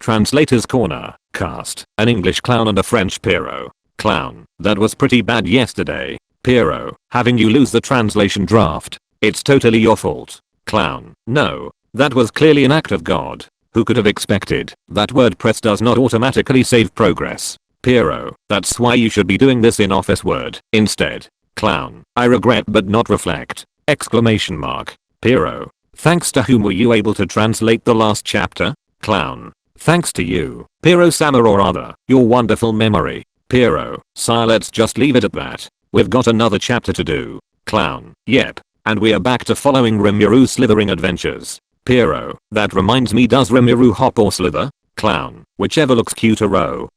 Translator's Corner, cast, an English clown and a French Pierrot. Clown, that was pretty bad yesterday. Pierrot, having you lose the translation draft. It's totally your fault. Clown, no, that was clearly an act of God. Who could have expected that WordPress does not automatically save progress? Pierrot, that's why you should be doing this in Office Word instead. Clown, I regret but not reflect. Exclamation mark. Pierrot, thanks to whom were you able to translate the last chapter? Clown, thanks to you, Pierrot-sama, or rather, your wonderful memory. Pierrot, sigh, let's just leave it at that. We've got another chapter to do. Clown, yep. And we are back to following Rimuru's slithering adventures. Pierrot, that reminds me, does Rimuru hop or slither? Clown, whichever looks cuter.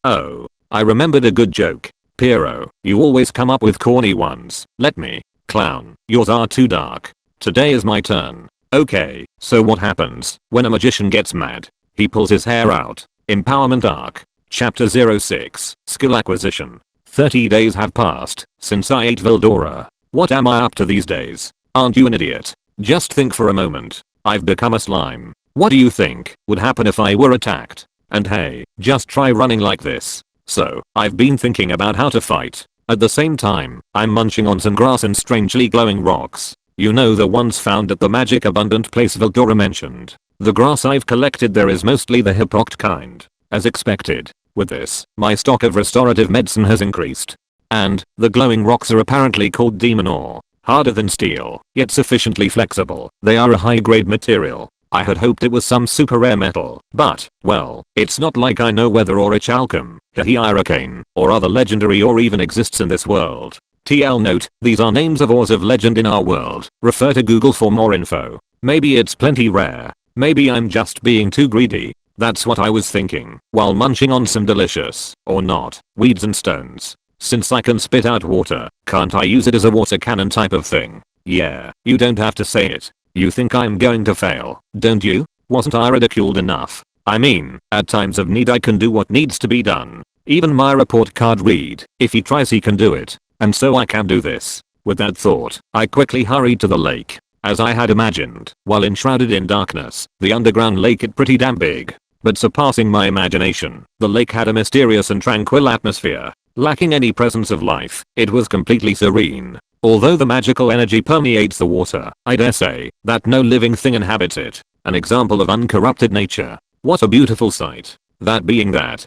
Oh, I remembered a good joke. Pierrot, you always come up with corny ones. Let me. Clown, yours are too dark. Today is my turn. Okay, so what happens when a magician gets mad? He pulls his hair out. Empowerment arc. Chapter 06, Skill Acquisition. 30 days have passed since I ate Veldora. What am I up to these days? Aren't you an idiot? Just think for a moment. I've become a slime. What do you think would happen if I were attacked? And hey, just try running like this. So, I've been thinking about how to fight. At the same time, I'm munching on some grass and strangely glowing rocks. You know, the ones found at the magic abundant place Veldora mentioned. The grass I've collected there is mostly the hip-rocked kind. As expected. With this, my stock of restorative medicine has increased. And, the glowing rocks are apparently called demon ore. Harder than steel, yet sufficiently flexible. They are a high-grade material. I had hoped it was some super rare metal, but, well, it's not like I know whether Orich Alchem, Hurricane, or other legendary ore even exists in this world. TL note, these are names of ores of legend in our world. Refer to Google for more info. Maybe it's plenty rare. Maybe I'm just being too greedy. That's what I was thinking, while munching on some delicious, or not, weeds and stones. Since I can spit out water, can't I use it as a water cannon type of thing? Yeah, you don't have to say it. You think I'm going to fail, don't you? Wasn't I ridiculed enough? I mean, at times of need I can do what needs to be done. Even my report card read, if he tries he can do it. And so I can do this. With that thought, I quickly hurried to the lake. As I had imagined, while enshrouded in darkness, the underground lake is pretty damn big. But surpassing my imagination, the lake had a mysterious and tranquil atmosphere. Lacking any presence of life, it was completely serene. Although the magical energy permeates the water, I dare say that no living thing inhabits it. An example of uncorrupted nature. What a beautiful sight. That being that.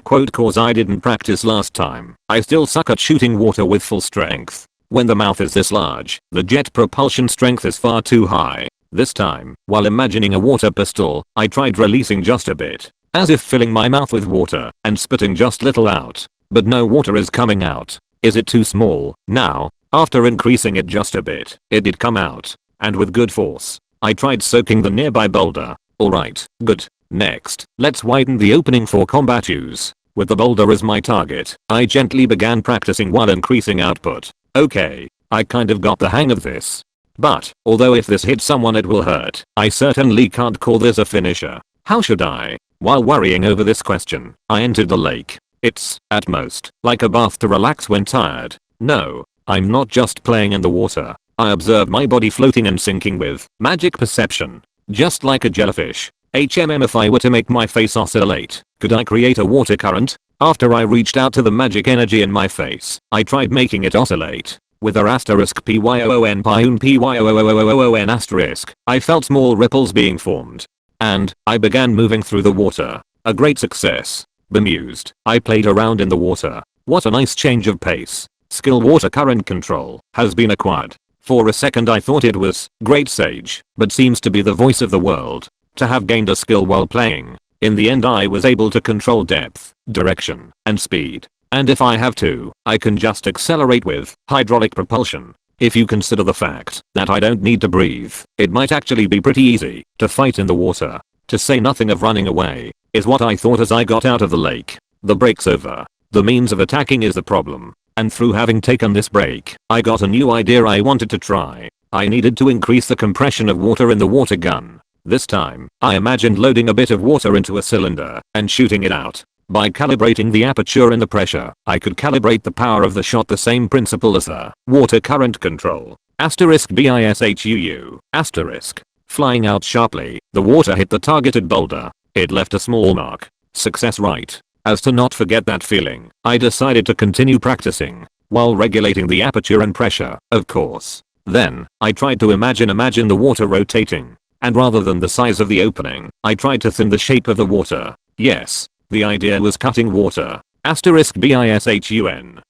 Cause I didn't practice last time. I still suck at shooting water with full strength. When the mouth is this large, the jet propulsion strength is far too high. This time, while imagining a water pistol, I tried releasing just a bit. As if filling my mouth with water and spitting just little out. But no water is coming out. Is it too small? Now, after increasing it just a bit, it did come out. And with good force. I tried soaking the nearby boulder. Alright, good. Next, let's widen the opening for combat use. With the boulder as my target, I gently began practicing while increasing output. Okay, I kind of got the hang of this. But, although if this hits someone it will hurt, I certainly can't call this a finisher. How should I? While worrying over this question, I entered the lake. It's, at most, like a bath to relax when tired. No, I'm not just playing in the water. I observe my body floating and sinking with magic perception. Just like a jellyfish. If I were to make my face oscillate, could I create a water current? After I reached out to the magic energy in my face, I tried making it oscillate. With a asterisk PYOON PYOON PYOON asterisk, I felt small ripples being formed. And, I began moving through the water. A great success. Bemused, I played around in the water. What a nice change of pace. Skill water current control has been acquired. For a second I thought it was Great Sage, but seems to be the voice of the world. To have gained a skill while playing. In the end I was able to control depth, direction, and speed. And if I have to, I can just accelerate with hydraulic propulsion. If you consider the fact that I don't need to breathe, it might actually be pretty easy to fight in the water. To say nothing of running away, is what I thought as I got out of the lake. The break's over. The means of attacking is the problem. And through having taken this break, I got a new idea I wanted to try. I needed to increase the compression of water in the water gun. This time, I imagined loading a bit of water into a cylinder and shooting it out. By calibrating the aperture and the pressure, I could calibrate the power of the shot, the same principle as the water current control. *BISHUU. Flying out sharply, the water hit the targeted boulder. It left a small mark. Success, right? As to not forget that feeling, I decided to continue practicing, while regulating the aperture and pressure, of course. Then, I tried to imagine the water rotating. And rather than the size of the opening, I tried to thin the shape of the water. Yes, the idea was cutting water. BISHUN.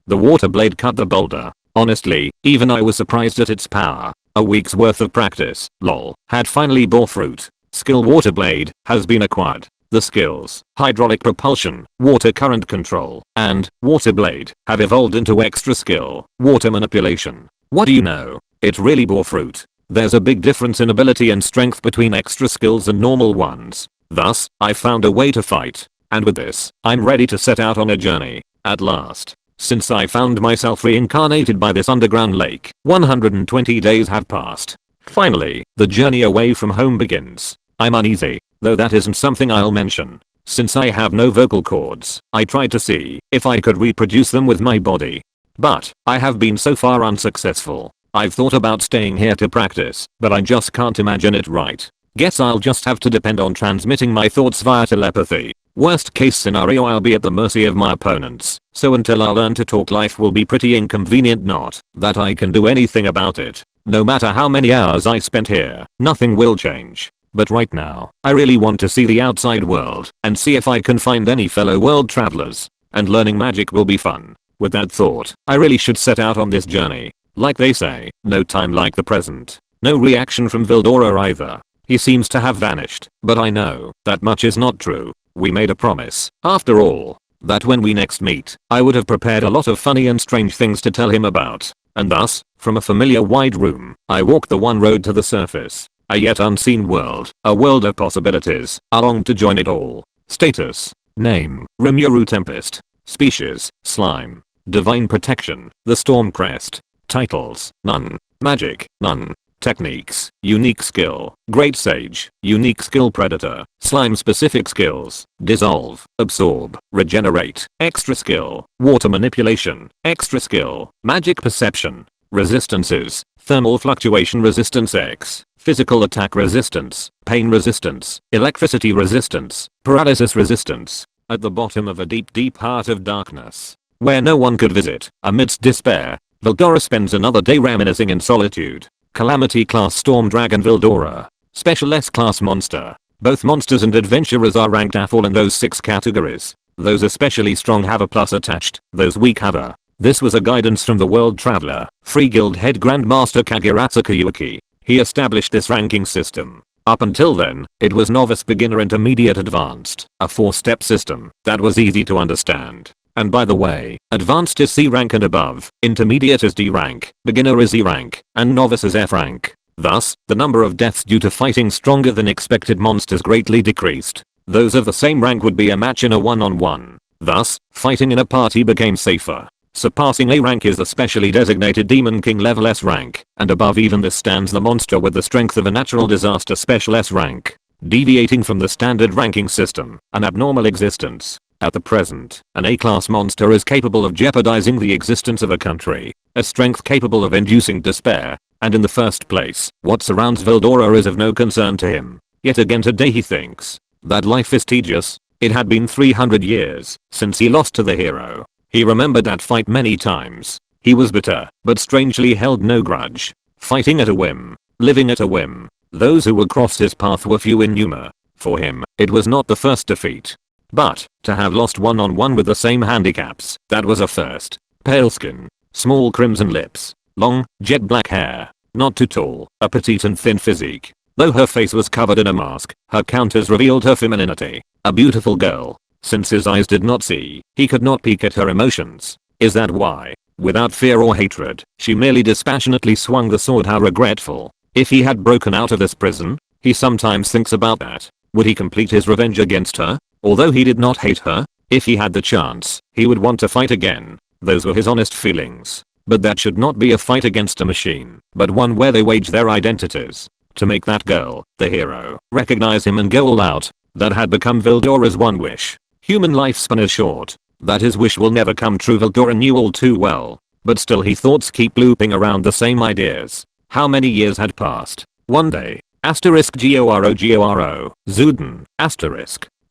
The water blade cut the boulder. Honestly, even I was surprised at its power. A week's worth of practice, lol, had finally bore fruit. Skill water blade has been acquired. The skills, hydraulic propulsion, water current control, and water blade have evolved into extra skill, water manipulation. What do you know? It really bore fruit. There's a big difference in ability and strength between extra skills and normal ones. Thus, I found a way to fight. And with this, I'm ready to set out on a journey. At last. Since I found myself reincarnated by this underground lake, 120 days have passed. Finally, the journey away from home begins. I'm uneasy, though that isn't something I'll mention. Since I have no vocal cords, I tried to see if I could reproduce them with my body. But, I have been so far unsuccessful. I've thought about staying here to practice, but I just can't imagine it right. Guess I'll just have to depend on transmitting my thoughts via telepathy. Worst case scenario, I'll be at the mercy of my opponents, so until I learn to talk, life will be pretty inconvenient. Not that I can do anything about it. No matter how many hours I spent here, nothing will change. But right now, I really want to see the outside world and see if I can find any fellow world travelers. And learning magic will be fun. With that thought, I really should set out on this journey. Like they say, no time like the present. No reaction from Vildora either. He seems to have vanished, but I know that much is not true. We made a promise, after all, that when we next meet, I would have prepared a lot of funny and strange things to tell him about. And thus, from a familiar wide room, I walked the one road to the surface. A yet unseen world, a world of possibilities. I longed to join it all. Status. Name, Rimuru Tempest. Species, Slime. Divine Protection, the Storm Crest. Titles, none. Magic, none. Techniques, unique skill, Great Sage, unique skill Predator, slime specific skills, dissolve, absorb, regenerate, extra skill, water manipulation, extra skill, magic perception, resistances, thermal fluctuation resistance X, physical attack resistance, pain resistance, electricity resistance, paralysis resistance, at the bottom of a deep heart of darkness, where no one could visit, amidst despair, Vildora spends another day reminiscing in solitude. Calamity class Storm Dragon Vildora. Special S class monster. Both monsters and adventurers are ranked AFL in those 6 categories. Those especially strong have a plus attached, those weak have a. This was a guidance from the world traveler, Free Guild head Grandmaster Kageratsuka Yuki. He established this ranking system. Up until then, it was novice, beginner, intermediate, advanced, a 4-step system that was easy to understand. And by the way, advanced is C rank and above, intermediate is D rank, beginner is E rank, and novice is F rank. Thus, the number of deaths due to fighting stronger than expected monsters greatly decreased. Those of the same rank would be a match in a one-on-one. Thus, fighting in a party became safer. Surpassing A rank is the specially designated Demon King level S rank, and above even this stands the monster with the strength of a natural disaster special S rank. Deviating from the standard ranking system, an abnormal existence. At the present, an A-class monster is capable of jeopardizing the existence of a country, a strength capable of inducing despair, and in the first place, what surrounds Vildora is of no concern to him. Yet again today he thinks that life is tedious. It had been 300 years since he lost to the hero. He remembered that fight many times. He was bitter, but strangely held no grudge. Fighting at a whim, living at a whim. Those who would cross his path were few in number. For him, it was not the first defeat. But, to have lost one-on-one with the same handicaps, that was a first. Pale skin, small crimson lips, long, jet black hair, not too tall, a petite and thin physique. Though her face was covered in a mask, her counters revealed her femininity. A beautiful girl. Since his eyes did not see, he could not peek at her emotions. Is that why? Without fear or hatred, she merely dispassionately swung the sword. How regretful. If he had broken out of this prison, he sometimes thinks about that. Would he complete his revenge against her? Although he did not hate her, if he had the chance, he would want to fight again. Those were his honest feelings. But that should not be a fight against a machine, but one where they wage their identities. To make that girl, the hero, recognize him and go all out. That had become Vildora's one wish. Human lifespan is short. That his wish will never come true Vildora knew all too well. But still his thoughts keep looping around the same ideas. How many years had passed? One day. Goro Zuden.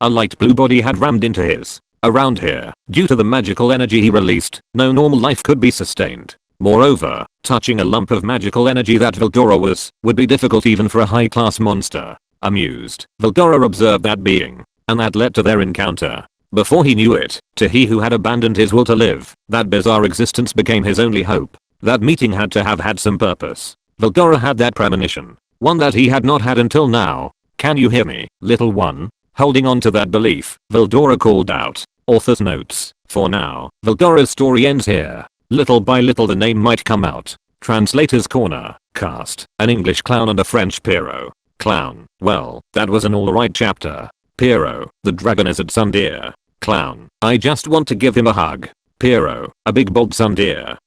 A light blue body had rammed into his. Around here, due to the magical energy he released, no normal life could be sustained. Moreover, touching a lump of magical energy that Veldora was, would be difficult even for a high-class monster. Amused, Veldora observed that being, and that led to their encounter. Before he knew it, to he who had abandoned his will to live, that bizarre existence became his only hope. That meeting had to have had some purpose. Veldora had that premonition, one that he had not had until now. Can you hear me, little one? Holding on to that belief, Veldora called out. Author's notes. For now, Veldora's story ends here. Little by little the name might come out. Translator's Corner. Cast. An English clown and a French Pierrot. Clown. Well, that was an alright chapter. Pierrot. The dragon is at Sundeer. Clown. I just want to give him a hug. Pierrot. A big bold Sundeer.